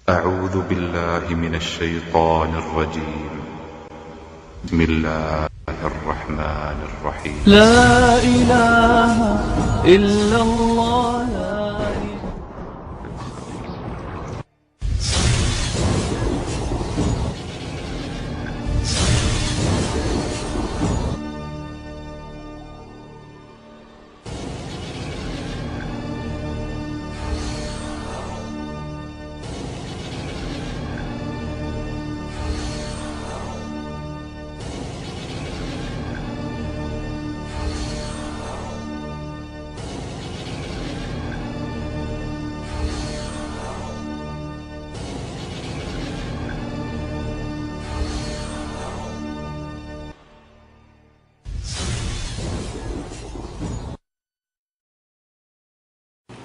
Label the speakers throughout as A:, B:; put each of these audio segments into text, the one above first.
A: أعوذ بالله من الشيطان الرجيم. بسم الله الرحمن الرحيم.
B: لا إله إلا الله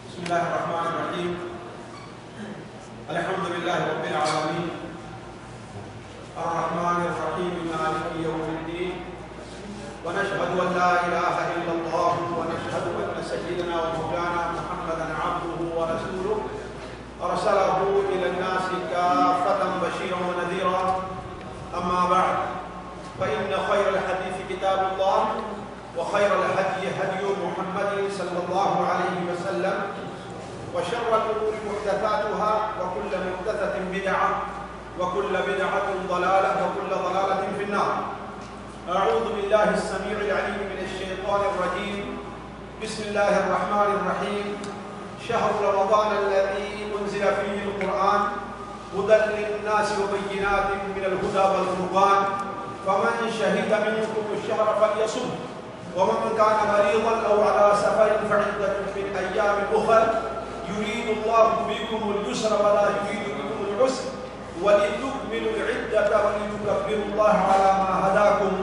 C: بسم الله الرحمن الرحيم. الحمد لله رب العالمين الرحمن الرحيم مالك يوم الدين، ونشهد أن لا إله إلا الله، ونشهد أن سيدنا ومولانا محمدا عبده ورسوله أرسله إلى الناس كافة بشيرا ونذيرا. أما بعد، فإن خير الحديث كتاب الله، وخير الهدي هدي محمد صلى الله عليه وسلم، وشر الأمور محدثاتها، وكل محدثة بدعة، وكل بدعة ضلالة، وكل ضلالة في النار. أعوذ بالله السميع العليم من الشيطان الرجيم. بسم الله الرحمن الرحيم. شهر رمضان الذي أنزل فيه القرآن هدى للناس وبينات من الهدى والفرقان، فمن شهد منكم الشهر فليصم، ومن كان مريضا أو على سفر فعدة من أيام أخر، يريد الله بكم اليسر ولا يريد بكم العسر، ولتكملوا العدة ولتكبروا الله على ما هداكم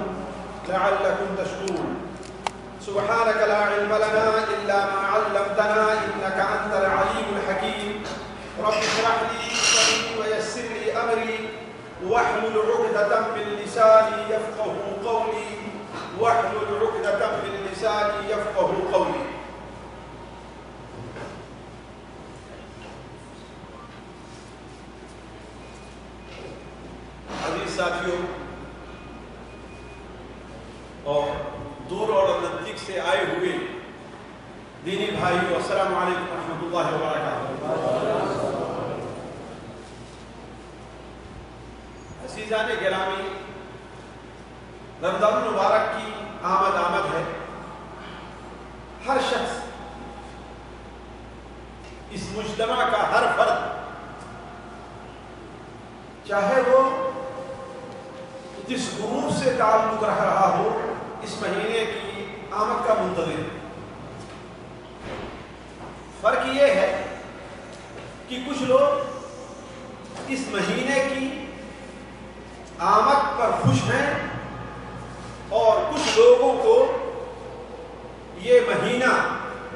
C: لعلكم تشكرون. سبحانك لا علم لنا إلا ما علمتنا إنك أنت العليم الحكيم. رب اشرح لي صدري ويسر لي أمري، واحلل عقدة من لساني يفقه قولي، واحلل عقدة من لساني يفقه قولي. عزیز ساتھیوں اور دور اور نزدیک سے آئے ہوئے دینی بھائیوں، السلام علیکم ورحمۃ اللہ وبرکاتہ۔ عزیزان گرامی، رمضان المبارک کی آمد ہے۔ ہر شخص، اس مجتمع کا ہر فرد، چاہے وہ جس گروپ سے تعلق رکھ رہا ہو، اس مہینے کی آمد کا منتظر ہے۔ فرق یہ ہے کہ کچھ لوگ اس مہینے کی آمد پر خوش ہیں، اور کچھ لوگوں کو یہ مہینہ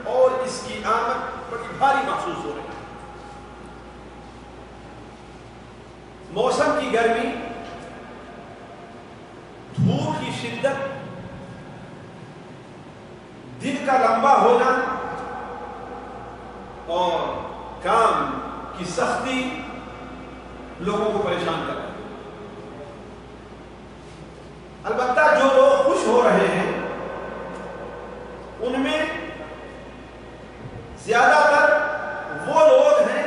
C: اور اس کی آمد بڑی بھاری محسوس ہو رہی ہے۔ موسم کی گرمی، دھوپ کی شدت، دن کا لمبا ہونا اور کام کی سختی لوگوں کو پریشان کر رہی ہے۔ البتہ جو لوگ خوش ہو رہے ہیں، ان میں زیادہ تر وہ لوگ ہیں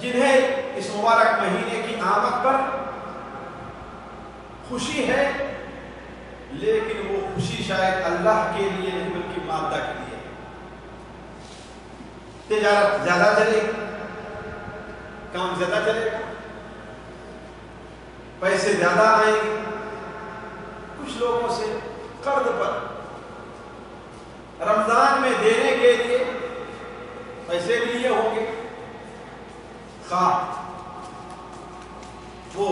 C: جنہیں اس مبارک مہینے کی آمد پر خوشی ہے، لیکن وہ خوشی شاید اللہ کے لیے نہیں بلکہ مادہ کے لیے۔ تجارت زیادہ چلے گی، کام زیادہ چلے گا، پیسے زیادہ آئیں گے۔ کچھ لوگوں سے قرض پر رمضان میں دینے کے لیے پیسے بھی لیے ہوں گے، خواہ وہ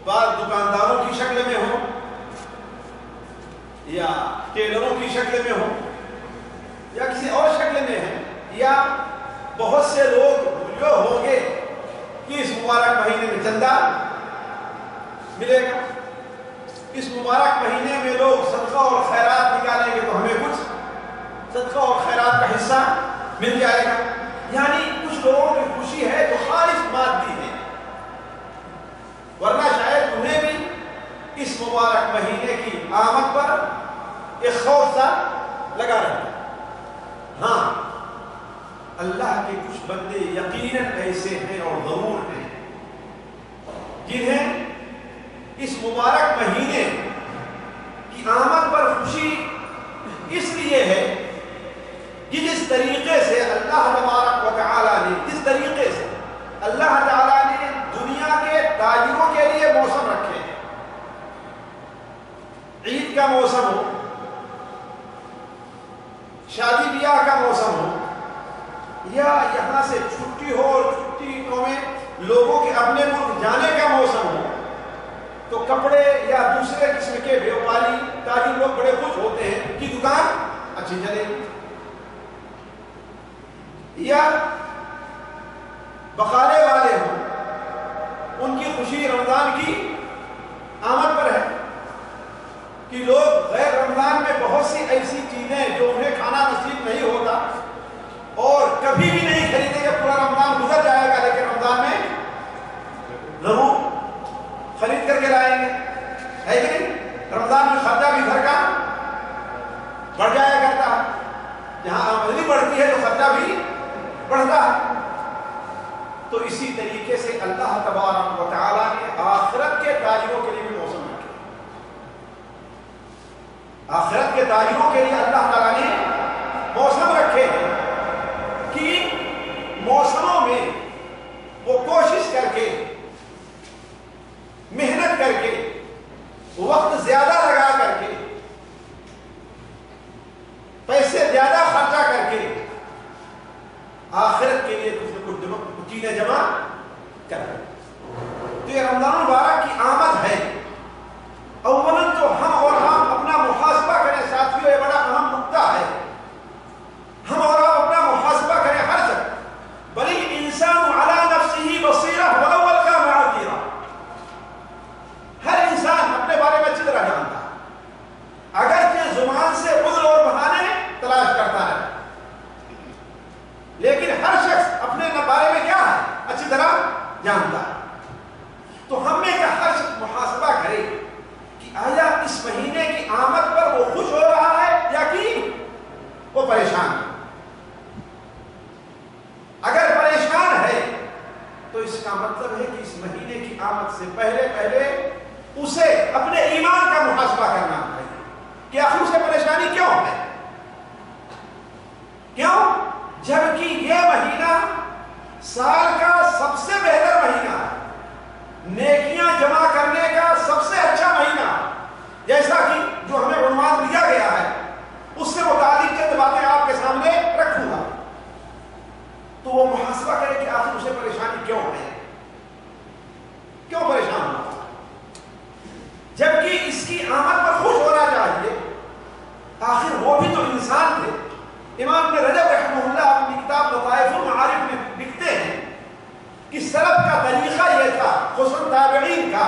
C: بعض دکانداروں کی شکل میں ہو یا ٹیلروں کی شکل میں ہو یا کسی اور شکل میں ہے، یا بہت سے لوگ جو ہوں گے کہ اس مبارک مہینے میں چندہ ملے گا، اس مبارک مہینے میں لوگ صدقہ اور خیرات نکالیں گے تو ہمیں کچھ صدقہ اور خیرات کا حصہ مل جائے گا۔ یعنی کچھ لوگوں کی خوشی ہے آمد پر ایک خوف سا لگا رہتا ہے. ہاں اللہ کے کچھ بندے یقیناً ایسے ہیں اور ضرور ہیں جنہیں اس مبارک مہینے کی آمد پر خوشی اس لیے ہے کہ جس طریقے سے اللہ تبارک و تعالیٰ نے اللہ تعالیٰ نے دنیا کے تاجروں کے لیے موسم رکھے ہیں. عید کا موسم ہو, شادی بیاہ کا موسم ہو, یا یہاں سے چھٹی ہو اور چھٹیوں میں لوگوں کے اپنے ملک جانے کا موسم ہو, تو کپڑے یا دوسرے قسم کے بیوپاری تاجر لوگ بڑے خوش ہوتے ہیں کہ دکان اچھی چلے گی. یا بقالے والے ہوں, ان کی خوشی رمضان کی آمد پر ہے کہ لوگ غیر رمضان میں بہت سی ایسی چیزیں جو انہیں کھانا نصیب نہیں ہوتا اور کبھی بھی نہیں خریدیں گے, پورا رمضان گزر جائے گا لیکن رمضان میں ضرور خرید کر کے لائیں گے, ہے کہ نہیں؟ رمضان میں خرچہ بھی گھر کا بڑھ جایا کرتا ہے, جہاں آمدنی بڑھتی ہے تو خرچہ بھی بڑھتا ہے. تو اسی طریقے سے اللہ تبارک و تعالیٰ نے آخرت کے تاجروں کے لیے بھی موسم رکھے. آخرت کے تاجروں کے لیے اللہ تعالیٰ نے موسم رکھے کہ موسموں میں وہ کوشش کر کے, محنت کر کے, وقت زیادہ لگا کر کے, پیسے زیادہ خرچہ کر کے آخرت کے لیے کچھ چیزیں جمع کر رہے. تو یہ رمضان مبارک کی آمد ہے. اولاً تو ہم اپنا محاسبہ کریں ساتھیوں, یہ بڑا اہم نقطہ ہے. ہم اور آپ اپنا محاسبہ کریں ہر جگہ. بل الانسان علی نفسه بصیرہ ولو القى معاذیرہ. ہر انسان اپنے بارے میں اچھی طرح جانتا ہے, اگرچہ زبان سے عذر اور بہانے تلاش کرتا ہے, لیکن ہر شخص اپنے بارے میں کیا ہے اچھی طرح جانتا ہے. تو ہم میں کا ہر شخص محاسبہ کرے کہ آیا اس مہینے کی آمد پر وہ خوش ہو رہا ہے یا کہ وہ پریشان ہے. اگر پریشان ہے تو اس کا مطلب ہے کہ اس مہینے کی آمد سے پہلے اسے اپنے ایمان کا محاسبہ کرنا چاہیے کہ آخر اسے پریشانی کیوں ہے. کیوں؟ جبکہ یہ مہینہ سال کا سب سے بہتر مہینہ ہے, نیکیاں جمع کرنے کا سب سے اچھا مہینہ, جیسا کہ جو ہمیں عنوان دیا گیا ہے اس سے متعلق چند باتیں آپ کے سامنے رکھوں گا. تو وہ محاسبہ کرے کہ آخر اسے پریشانی کیوں ہے, کیوں پریشان ہونا, جبکہ اس کی آمد پر خوش ہونا چاہیے. آخر وہ بھی تو انسان تھے. امام ابن رجب رحمہ اللہ اپنی کتاب لطائف المعارف میں لکھتے ہیں کہ سلف کا طریقہ یہ تھا, خصوصاً تابعین کا,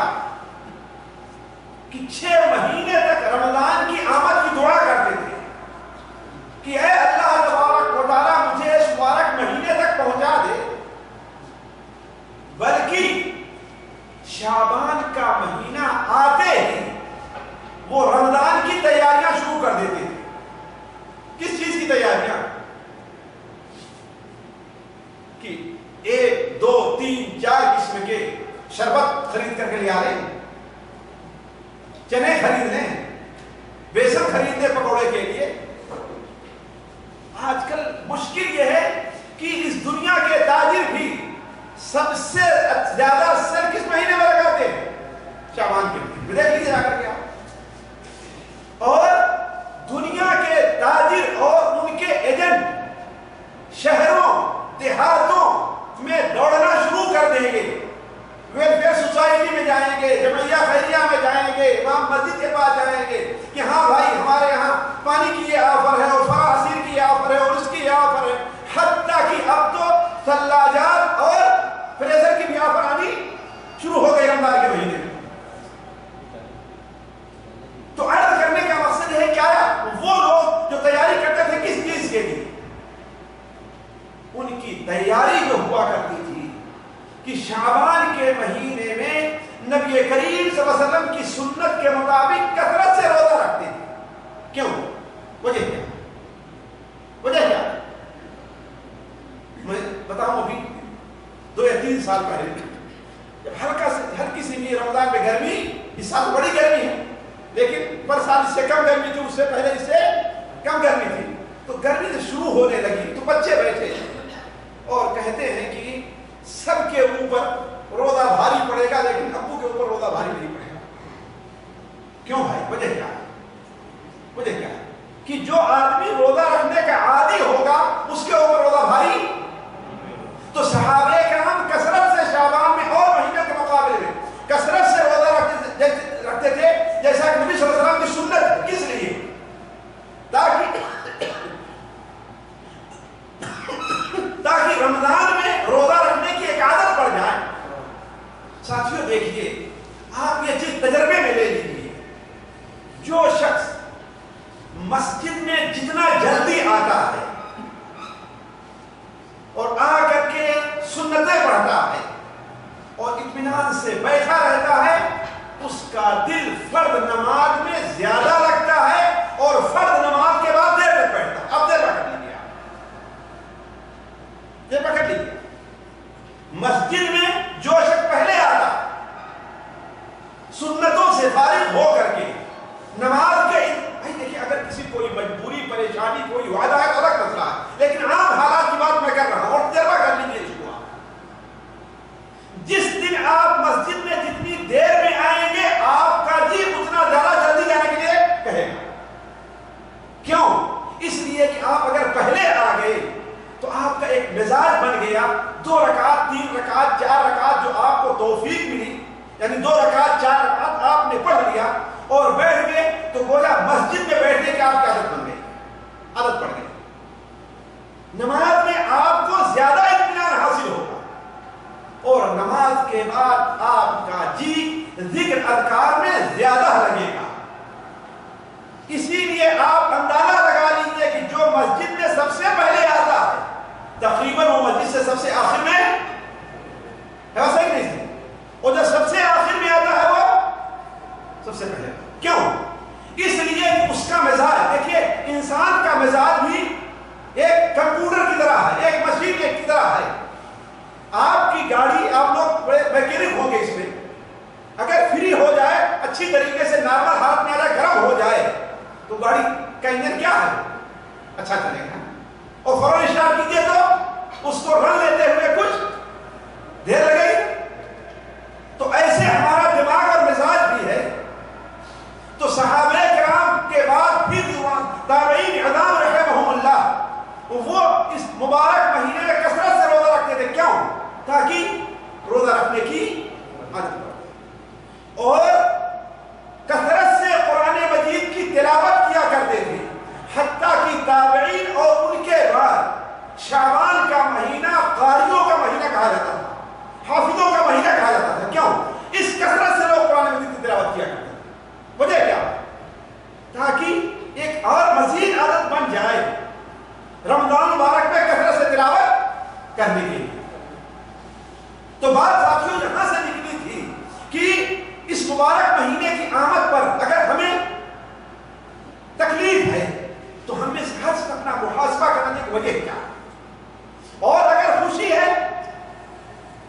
C: کہ 6 مہینے تک رمضان کی آمد کی دعا کرتے تھے کہ اے اللہ تبارک و تعالیٰ مجھے اس مبارک مہینے تک پہنچا دے. بلکہ شعبان کا مہینہ آتے ہی وہ رمضان کی تیاریاں شروع کر دیتے تھے. کس چیز کی تیاریاں؟ کہ 1 2 3 4 قسم کے شربت خرید کر کے لے آ رہے ہیں, چنے خرید لیں, بیسن خرید لیں پکوڑے کے لیے. آج کل مشکل یہ ہے کہ اس دنیا کے تاجر بھی سب سے زیادہ سر کس مہینے میں لگاتے ہیں؟ شعبان کے مہینے. دیکھ لیجیے جا کر کے آپ. اور دنیا کے تاجر اور ان کے ایجنٹ شہروں دیہاتوں میں دوڑنا شروع کر دیں گے. ویلفیئر سوسائٹی میں جائیں گے, جمعیہ خیریہ میں جائیں گے, امام مسجد کے پاس جائیں گے کہ ہاں بھائی ہمارے یہاں پانی کی یہ آفر ہے اور فراخیر کی یہ آفر ہے اور اس کی یہ آفر ہے. حتیٰ کہ اب تو ثلاجات اور فریزر کی بھی آفر آنی شروع ہو گئی رمضان کے مہینے میں. تو عرض کرنے کا مقصد ہے کیا, وہ لوگ جو تیاری کرتے تھے کس چیز کے لیے, ان کی تیاری جو ہوا کرتی تھی کہ شعبان کے مہینے میں نبی کریم صلی اللہ علیہ وسلم کی سنت کے مطابق کثرت سے روزہ رکھتے تھے. کیوں؟ وجہ کیا؟ وجہ کیا؟ میں بتاؤں ابھی 2 یا 3 سال پہلے جب ہلکی سی بھی رمضان میں گرمی، اس سال بڑی گرمی ہے لیکن پر سال اس سے کم گرمی تھی، اس سے پہلے اس سے کم گرمی تھی، تو گرمی سے شروع ہونے لگی تو بچے بیٹھے اور کہتے ہیں کہ سب کے اوپر روزہ بھاری پڑے گا لیکن ابو کے اوپر روزہ بھاری نہیں پڑے گا. کیوں بھائی؟ وجہ کیا ہے؟ وجہ کیا ہے کہ جو آدمی روزہ رکھنے کا عادی ہوگا اس کے اوپر روزہ بھاری. تو صحابہ کرام کثرت سے شعبان میں اور مہینے کے مقابلے میں کثرت سے روزہ رکھتے تھے، جیسا کہ نبی صلی اللہ علیہ وسلم کی سنت. کس لیے؟ تاکہ رمضان میں روزہ رکھنے کی ایک عادت پڑ جائے. ساتھیوں دیکھیے، آپ یہ چیز تجربے میں لے لیجیے، جو شخص مسجد میں جتنا جلدی آتا ہے اور آ کر کے سنتیں پڑھتا ہے اور اطمینان سے بیٹھا رہتا ہے، اس کا دل فرض نماز میں زیادہ لگتا ہے اور فرض نماز کے بعد دیر تک بیٹھتا ہے. اب دیر پکڑ لیجیے، دیر پکڑ لیجیے. مسجد میں جو شخص پہلے آتا سنتوں سے فارغ ہو کر کے نماز کے بھائی دیکھیے، اگر کسی کوئی مجبوری پریشانی کوئی وعدہ ہے تو الگ مسئلہ ہے، لیکن عام حالات کی بات میں کر رہا ہوں اور تجربہ کر لیجیے اس کو. جس دن آپ مسجد میں جتنی دیر میں آئیں گے آپ کا جی اتنا زیادہ جلدی جانے کے لیے کہے گا. کیوں؟ اس لیے کہ آپ اگر پہلے آ گئے تو آپ کا ایک مزاج بن گیا. 2 رکعت 3 رکعت 4 رکعت جو آپ کو توفیق ملی، یعنی 2 رکعت 4 رکعت آپ نے پڑھ لیا اور بیٹھ گئے تو گویا مسجد میں بیٹھنے کی آپ کی عادت بن گئی، عادت پڑ گئی. نماز میں آپ کو زیادہ اطمینان حاصل ہوگا اور نماز کے بعد آپ کا جی ذکر اذکار میں زیادہ لگے گا. اسی لیے آپ اندازہ لگا لیجیے کہ جو مسجد میں سب سے پہلے آتا ہے تقریباً وہ مسجد سے سب سے آخر میں ہے، ویسا ہی نہیں، اور جو سب سے آخر میں آتا ہے وہ سب سے پہلے. کیوں؟ اس لیے اس کا مزاج دیکھیے، انسان کا مزاج بھی ایک کمپیوٹر کی طرح ہے، ایک مشین کی طرح ہے. آپ کی گاڑی، آپ لوگ میکینک ہوں گے، اس میں اگر فری ہو جائے، اچھی طریقے سے نارمل حالت میں آ جائے، گرم ہو جائے تو گاڑی کا انجن کیا ہے؟ اچھا چلے گا. اور فوراً اسٹارٹ کیجیے تو اس کو رن لیتے ہوئے کچھ دیر لگے گی. تو ایسے ہمارا دماغ اور مزاج بھی ہے. تو صحابہ کرام کے بعد پھر تابعین عظام رحمہم اللہ وہ اس مبارک مہینے میں کثرت سے روزہ رکھتے تھے. کیوں؟ تاکہ روزہ رکھنے کی عادت پڑے اور کثرت سے قرآن مجید کی تلاوت کیا کرتے تھے. حتیٰ کہ تابعین اور ان کے بعد شعبان کا مہینہ قاریوں کا مہینہ کہا جاتا تھا، حافظوں کا مہینہ کہا جاتا تھا. کیوں؟ اس کثرت سے لوگ قرآن مجید کی تلاوت کیا کرتے تھے. وجہ کیا؟ تاکہ ایک اور مزید عادت بن جائے رمضان مبارک میں کثرت سے تلاوت کرنے کی. تو بات ساتھیوں یہاں سے نکلی تھی کہ اس مبارک مہینے کی آمد پر اگر ہمیں تکلیف ہے تو ہمیں ہر سے اپنا محاسبہ کرنے کی وجہ کیا، اور اگر خوشی ہے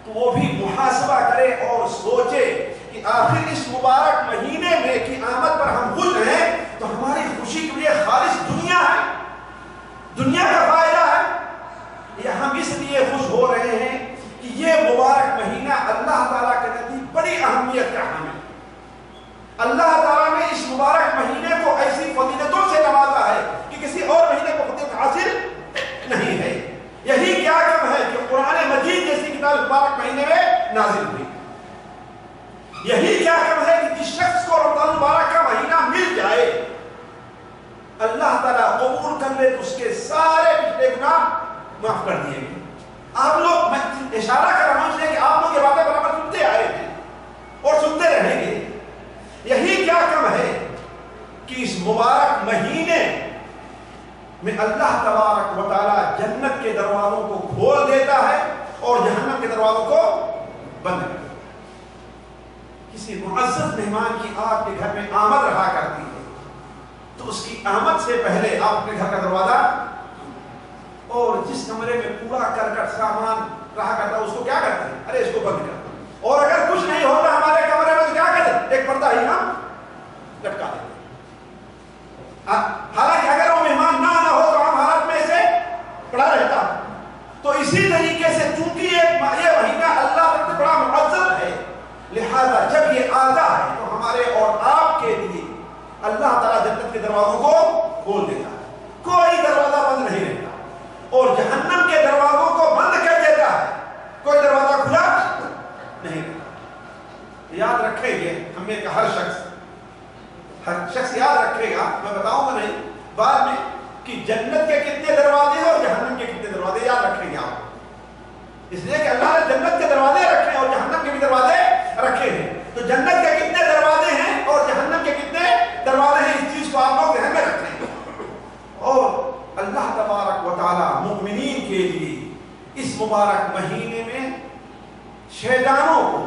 C: تو وہ بھی محاسبہ کرے اور سوچے کہ آخر اس مبارک مہینے میں کی آمد پر ہم خوش ہیں تو ہماری خوشی کے لیے خالص دنیا ہے، دنیا کا فائدہ ہے، یا ہم اس لیے خوش ہو رہے ہیں کہ یہ مبارک مہینہ اللہ تعالیٰ کے نزدیک بڑی اہمیت کا حامل ہے. اللہ تعالیٰ نے اس مبارک مہینے کو ایسی فضیلتوں سے نوازا ہے کہ کسی اور مہینے کو فضیلت حاصل نہیں ہے. یہی کیا کم ہے کہ قرآن مجید جیسی کتاب مبارک مہینے میں نازل ہوئی. یہی کیا کم ہے کہ جس شخص کو رمضان مبارک کا مہینہ مل جائے اللہ تعالیٰ قبول کر لے تو اس کے سارے پچھلے گناہ معاف کر دیے گئے. آپ لوگ، میں اشارہ کر رہا ہوں کہ آپ لوگ یہ باتیں برابر سنتے آئے تھے اور سنتے رہیں گے. یہی کیا کم ہے کہ اس مبارک مہینے میں اللہ تبارک و تعالیٰ جنت کے دروازوں کو کھول دیتا ہے اور جہنم کے دروازوں کو بند کر دیتا ہے. کسی معزز مہمان کی آپ کے گھر میں آمد رہا کرتی ہے تو اس کی آمد سے پہلے آپ اپنے گھر کا دروازہ اور جس کمرے میں پورا کرکٹ سامان رہا کرتا ہے اس کو کیا کرتے ہیں؟ ارے اس کو بند کر. اور اگر کچھ نہیں ہوتا ہمارے کمرے میں تو کیا کرتے؟ ایک پردہ ہی ہم لٹکا دیتے. حالانکہ اگر وہ مہمان نہ ہو تو ہم حالت میں اسے پڑا رہتا. تو اسی طریقے سے چونکہ یہ مہینہ اللہ تک بڑا معزز ہے، لہذا جب یہ آتا ہے تو ہمارے اور آپ کے لیے اللہ تعالیٰ جنت کے دروازوں کو کھول دیتا ہے. کوئی دروازہ بند نہیں رہتا اور جہنم کے دروازوں کو بند کر دیتا ہے. کوئی دروازہ کھلا نہیں رہتا. یاد رکھیں گے ہم میں کا ہر شخص یاد رکھے گا، میں بتاؤں گا نہیں بعد میں، کہ جنت کے کتنے دروازے ہیں اور جہنم کے کتنے دروازے. یاد رکھیں گے آپ، اس لیے کہ اللہ نے جنت کے دروازے رکھے ہیں اور جہنم کے بھی دروازے رکھے ہیں. تو جنت کے کتنے دروازے ہیں اور جہنم کے کتنے دروازے ہیں، اس چیز کو آپ لوگ ذہن میں رکھیں. اور اللہ تبارک و تعالی مؤمنین کے لیے اس مبارک مہینے میں شیطانوں کو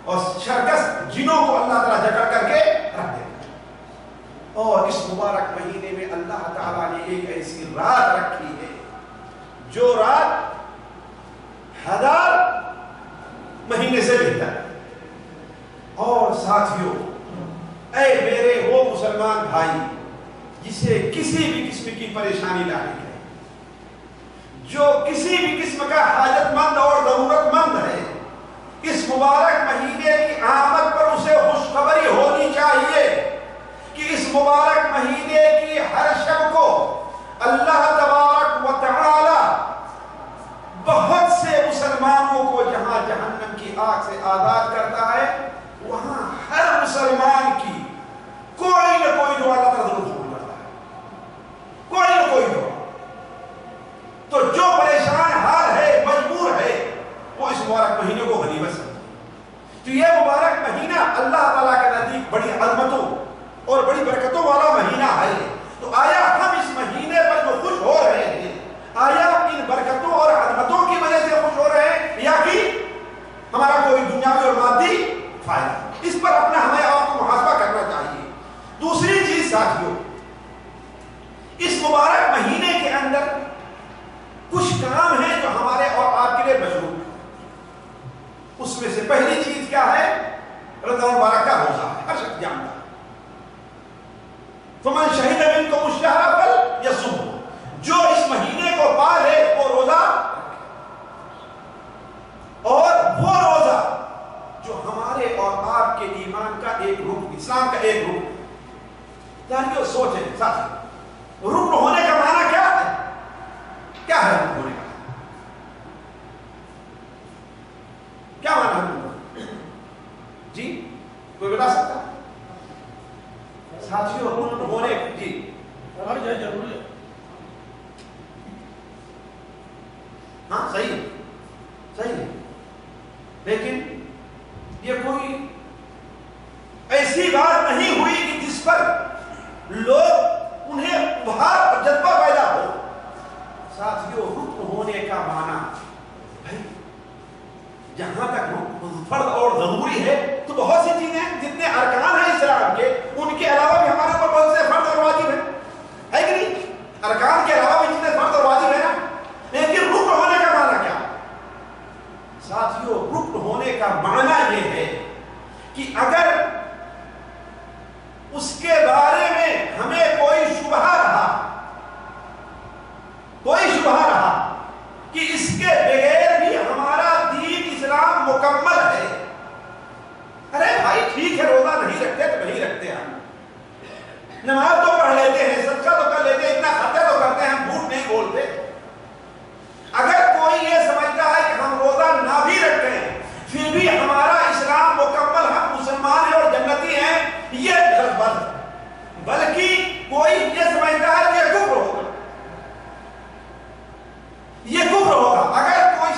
C: اور شرکس جنوں کو اللہ تعالیٰ جکڑ کر کے رکھ دے. اور اس مبارک مہینے میں اللہ تعالیٰ نے ایک ایسی رات رکھی ہے جو رات 1000 مہینے سے بہتر ہے. اور ساتھیوں، اے میرے وہ مسلمان بھائی جسے کسی بھی قسم کی پریشانی لاحق ہے، جو کسی بھی قسم کا حاجت مند اور ضرورت مند ہے، اس مبارک مہینے کی آمد پر اسے خوشخبری ہونی چاہیے کہ اس مبارک مہینے کی ہر شب کو اللہ تبارک و تعالی بہت سے مسلمانوں کو جہاں جہنم کی آگ سے آزاد کرتا ہے، وہاں ہر مسلمان کی کوئی نہ کوئی دعا اللہ تعالیٰ ضرور قبول کرتا ہے. کوئی نہ کوئی دعا. تو جو پریشان حال ہے، مجبور ہے، وہ اس مبارک مہینے کو غنیمت سمجھے. تو یہ مبارک مہینہ اللہ تعالیٰ کے نزدیک بڑی عظمتوں اور بڑی برکتوں والا مہینہ ہے. تو آیا ہم اس مہینے پر جو خوش ہو رہے ہیں، آیا ان برکتوں اور عظمتوں کی وجہ سے خوش ہو رہے ہیں یا کہ ہمارا کوئی دنیاوی اور مادی فائدہ؟ اس پر اپنا ہمیں آپ کو محاسبہ کرنا چاہیے. دوسری چیز ساتھیوں، اس مبارک مہینے کے اندر کچھ کام ہیں جو ہمارے اور آپ کے لیے مشروع ہیں. اس میں سے پہلی چیز کیا ہے؟ رمضان مبارک کا روزہ ہے. ہر شخص جانتا ہے. فمن شہد منکم الشہر فلیصمہ، جو اس مہینے کو پا لے وہ روزہ، اور وہ روزہ جو ہمارے اور آپ کے ایمان کا ایک رکن، اسلام کا ایک رکن. تاکہ سوچیں ساتھ، رکن ہونے کا معنی کیا ہے؟ کیا ہے رکن ہونے کا؟ کیا معنی ہے رکن ہونے؟ جی کوئی بتا سکتا؟ ساتھیوں رکن ہونے جی
D: ہر جگہ ضروری ہے.
C: ہاں صحیح ہے، صحیح ہے، لیکن یہ کوئی ایسی بات نہیں ہوئی کہ جس پر لوگ انہیں ابھار اور جذبہ پیدا ہو. ساتھیوں رکن ہونے کا معنی بھائی جہاں تک فرض اور ضروری ہے تو بہت سی چیزیں جتنے ارکان ہیں اسلام کے، ان کے علاوہ بھی ہمارے اوپر بہت سے فرض اور واجب ہیں، ہے کہ نہیں؟ ارکان کے علاوہ بھی جتنے فرض اور واجب ہیں نا. لیکن رکن ہونے کا معنی کیا؟ ساتھیوں رکن ہونے کا معنی یہ ہے کہ اگر اس کے بارے میں ہمیں کوئی شبہ رہا کہ اس کے بغیر بھی ہمارا دین اسلام مکمل ہے. ارے بھائی ٹھیک ہے، روزہ نہیں رکھتے تو نہیں رکھتے، ہم نماز تو پڑھ لیتے ہیں، صدقہ تو کر لیتے ہیں، اتنا خرچہ تو کرتے ہیں، ہم جھوٹ نہیں بولتے. اگر کوئی یہ سمجھتا ہے کہ ہم روزہ نہ بھی رکھتے ہیں پھر بھی ہمارا اسلام مکمل، ہم مسلمان ہیں اور جنتی ہیں، یہ غلط بات ہے. بلکہ کوئی یہ سمجھتا ہے کہ یہ کفر ہوگا. اگر کوئی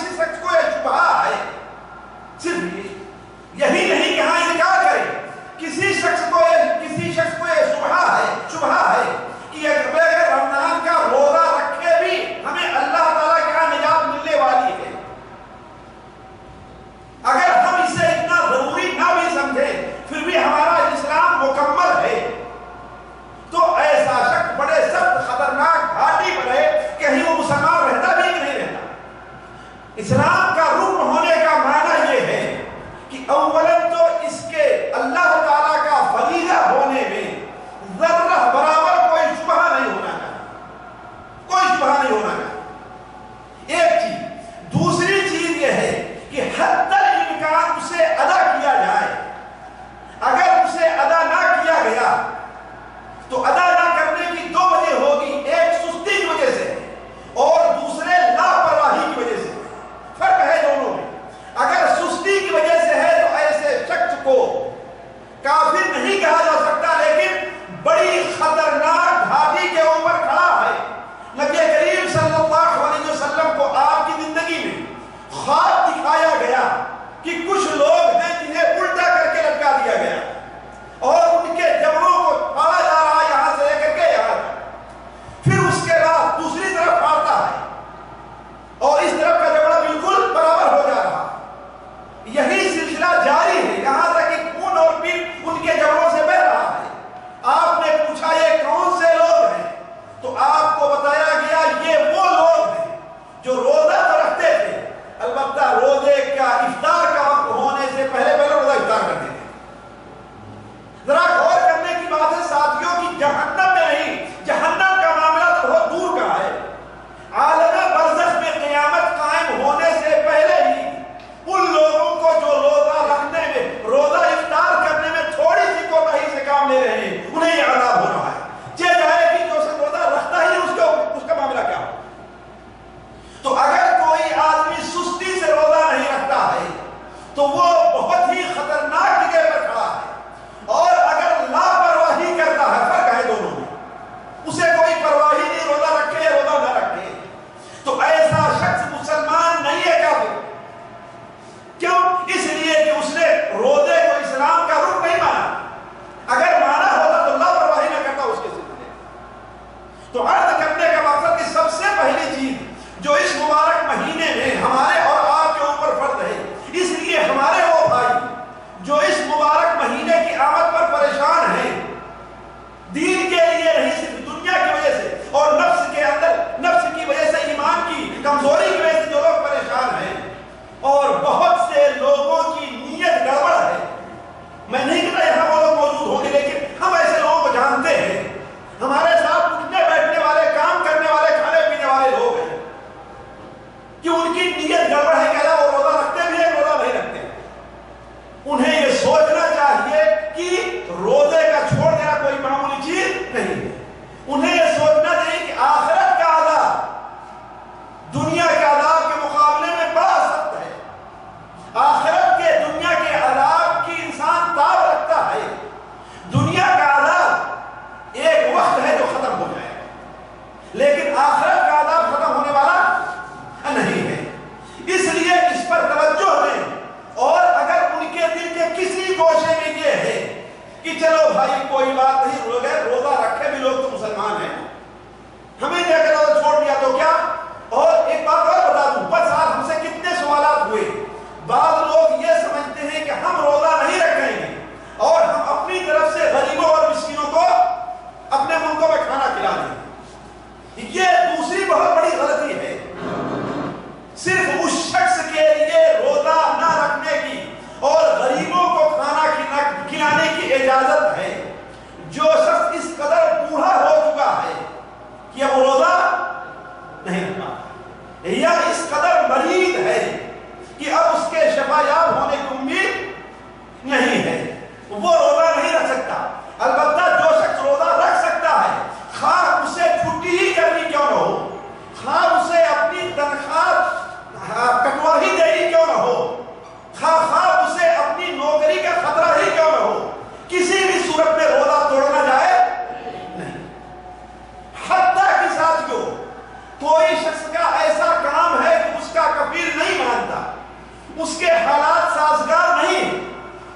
C: اس کے حالات سازگار نہیں،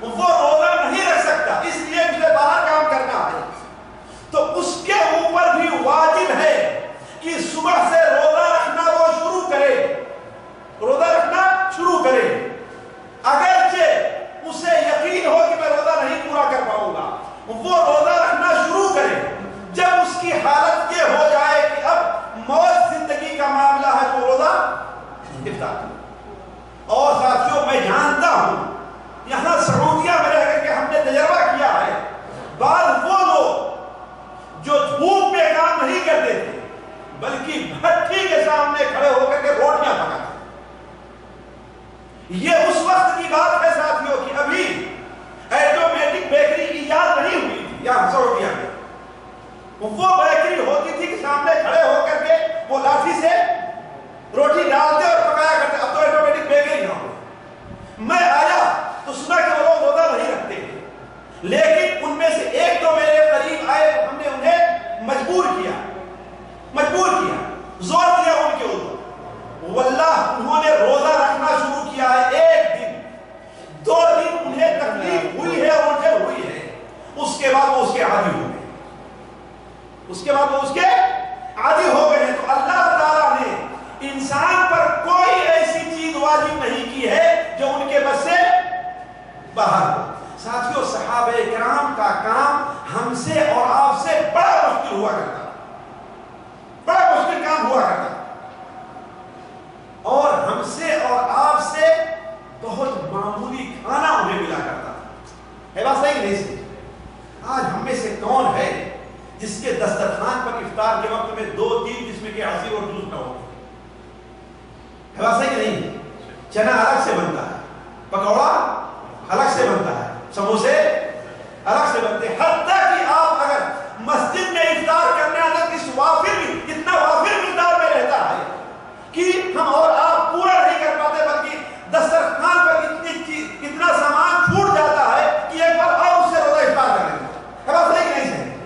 C: وہ روزہ نہیں رکھ سکتا، اس لیے اسے باہر کام کرنا ہے، تو اس کے اوپر بھی واجب ہے کہ صبح سے روزہ رکھنا وہ شروع کرے، روزہ رکھنا شروع کرے، اگرچہ اسے یقین ہو کہ میں روزہ نہیں پورا کر پاؤں گا، وہ روزہ رکھنا شروع کرے۔ جب اس کی حالت یہ ہو جائے کہ اب موت زندگی کا معاملہ ہے تو روزہ افطار کرے۔ اور ساتھیوں میں جانتا ہوں یہاں سعودیہ میں رہ کر کے ہم نے تجربہ کیا ہے، بعض وہ لوگ جو دھوپ میں کام نہیں کرتے تھے بلکہ بھٹی کے سامنے کھڑے ہو کر کے روٹیاں پکاتے، یہ اس وقت کی بات ہے ساتھیوں کی ابھی ایٹومیٹک بیکری ایجاد نہیں ہوئی تھی یہاں سعودیہ میں، وہ بیکری ہوتی تھی کہ سامنے کھڑے ہو کر کے وہ لاٹھی سے روٹی ڈالتے اور پکایا کرتے، اب تو ایٹومیٹک بیکری نہ ہو۔ میں آیا تو سنا کہ وہ لوگ روزہ نہیں رکھتے، لیکن ان میں سے ایک دو میرے قریب آئے تو ہم نے انہیں مجبور کیا، زور دیا ان کے اوپر، واللہ انہوں نے روزہ رکھنا شروع کیا ہے، ایک دن دو دن انہیں تکلیف ہوئی ہے اور جب ہوئی ہے، اس کے بعد وہ اس کے عادی ہو گئے، عادی ہو گئے ہیں۔ تو اللہ تعالیٰ نے انسان پر کوئی ایسی چیز واجب نہیں کی ہے جو ان کے بس سے باہر ہو۔ ساتھیوں صحابہ کرام کا کام ہم سے اور آپ سے بڑا مشکل ہوا کرتا، بڑا مشکل کام ہوا کرتا، اور ہم سے اور آپ سے بہت معمولی کھانا انہیں ملا کرتا ہے، بات صحیح نہیں سی؟ آج ہم میں سے کون ہے جس کے دسترخوان پر افطار کے وقت میں 2-3 قسم کے عصیر اور جوس نہ ہو؟ ہے بات صحیح نہیں؟ چنا الگ سے بنتا ہے، پکوڑا الگ سے بنتا ہے، سموسے الگ سے بنتے ہیں، حتیٰ کہ آپ اگر مسجد میں افطار کرنے الگ اس وافر بھی اتنا وافر مقدار میں رہتا ہے کہ ہم اور آپ پورا نہیں کر پاتے، بلکہ دسترخوان پر اتنا سامان چھوٹ جاتا ہے کہ ایک بار اور اس سے روزہ افطار کر لیں، ہے بات صحیح نہیں ہے؟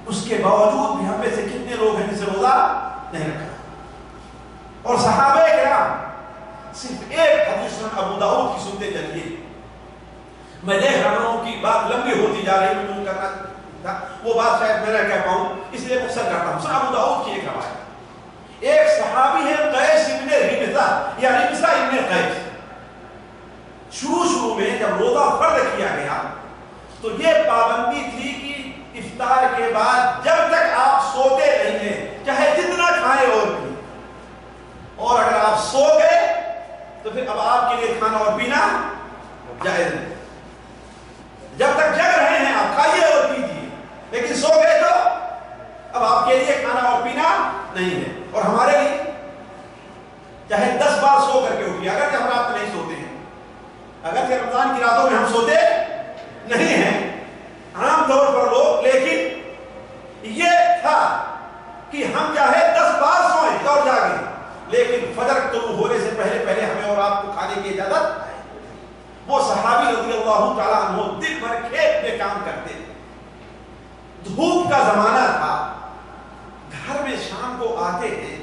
C: اس کے باوجود بھی ہم میں سے کتنے لوگ ہیں جسے روزہ نہیں رکھا؟ اور صحابہ کرام صرف ایک حدیث سنن ابو داؤد کی سنتے چلیے، میں دیکھ رہا ہوں کہ بات لمبی ہوتی جا رہی ہے، کرنا تھا وہ بات شاید میں نہ کہہ پاؤں، اس لیے مختصر کرتا ہوں۔ سنن ابو داؤد کی ایک روایت، ایک صحابی ہے قیس ابن ربزہ یا ربزہ ابن قیس، شروع میں جب روزہ فرض کیا گیا تو یہ پابندی تھی کہ افطار کے بعد جب تک آپ سوتے رہیں چاہے جتنا کھائیں اور پییں، اور اگر آپ سو گئے تو پھر اب آپ کے لیے کھانا اور پینا جائز نہیں، جب تک جگ رہے ہیں آپ کھائیے اور پیجیے، لیکن سو گئے تو اب آپ کے لیے کھانا اور پینا نہیں ہے۔ اور ہمارے لیے چاہے 10 بار سو کر کے اٹھیے، اگر ہم رات میں نہیں سوتے ہیں، اگر رمضان کی راتوں میں ہم سوتے نہیں ہیں عام طور پر لوگ، لیکن یہ تھا کہ ہم چاہے 10 بار سوئیں اور جاگیں، لیکن فجر طلوع ہونے سے پہلے ہمیں اور آپ کو کھانے کی اجازت ہے۔ وہ صحابی رضی اللہ تعالیٰ عنہ دن بھر کھیت میں کام کرتے، دھوپ کا زمانہ تھا، گھر میں شام کو آتے ہیں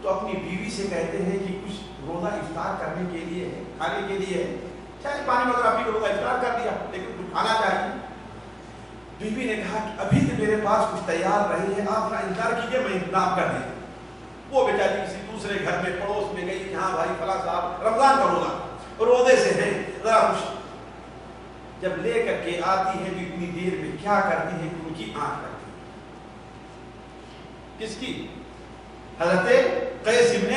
C: تو اپنی بیوی سے کہتے ہیں کہ کچھ روزہ افطار کرنے کے لیے ہے، کھانے کے لیے ہے، چاہے پانی وغیرہ پی کے روزہ افطار کر دیا لیکن کچھ کھانا چاہیے۔ بیوی نے کہا کہ ابھی تو میرے پاس کچھ تیار رہی ہے، آپ ذرا انتظار کیجیے میں انتظام کر دیں۔ وہ بیچاری کسی دوسرے گھر میں پڑوس میں گئی، ہاں بھائی فلاں صاحب رمضان کا روزے سے ہیں، ذرا کچھ جب لے کر کے آتی ہے تو اتنی دیر میں کیا کرتی ہے کہ ان کی آنکھ لگتی ہے، کس کی؟ حضرت قیس ابن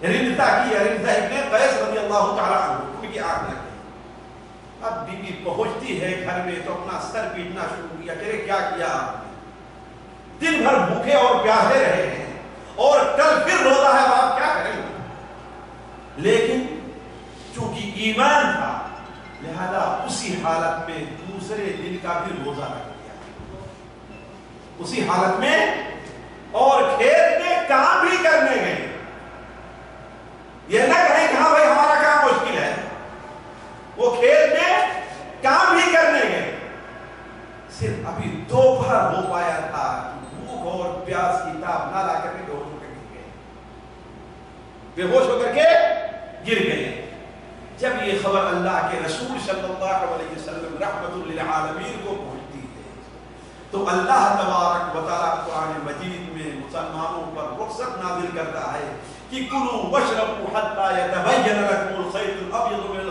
C: ربزہ کی، ربزہ ابن قیس رضی اللہ تعالیٰ عنہ، ان کی آنکھ لگتی ہے۔ اب بی بی پہنچتی ہے گھر میں تو اپنا سر پیٹنا شروع کیا، کہ کیا کیا آپ نے؟ دن بھر بھوکے اور پیاسے رہے ہیں اور کل پھر روزہ ہے، آپ کیا کریں گے؟ لیکن چونکہ ایمان تھا لہذا اسی حالت میں دوسرے دن کا بھی روزہ رکھ دیا، اسی حالت میں، اور کھیت میں کام بھی کرنے گئے، یہ نہ کہیں کہ ہاں بھائی ہمارا کام مشکل ہے، وہ کھیت میں کام بھی کرنے گئے، صرف ابھی دوپہر ہو پایا تھا، بھوک اور پیاس کی تاب نہ لا کر کے بے ہوش ہو کر گر گئے، جب یہ خبر اللہ کے رسول صلی اللہ علیہ وسلم رحمت للعالمین کو پہنچتی ہے تو اللہ تبارک و تعالیٰ قرآن مجید میں مسلمانوں پر رخصت نازل کرتا ہے کہ کلوا واشربوا حتی یتبین لکم الخیط الابیض من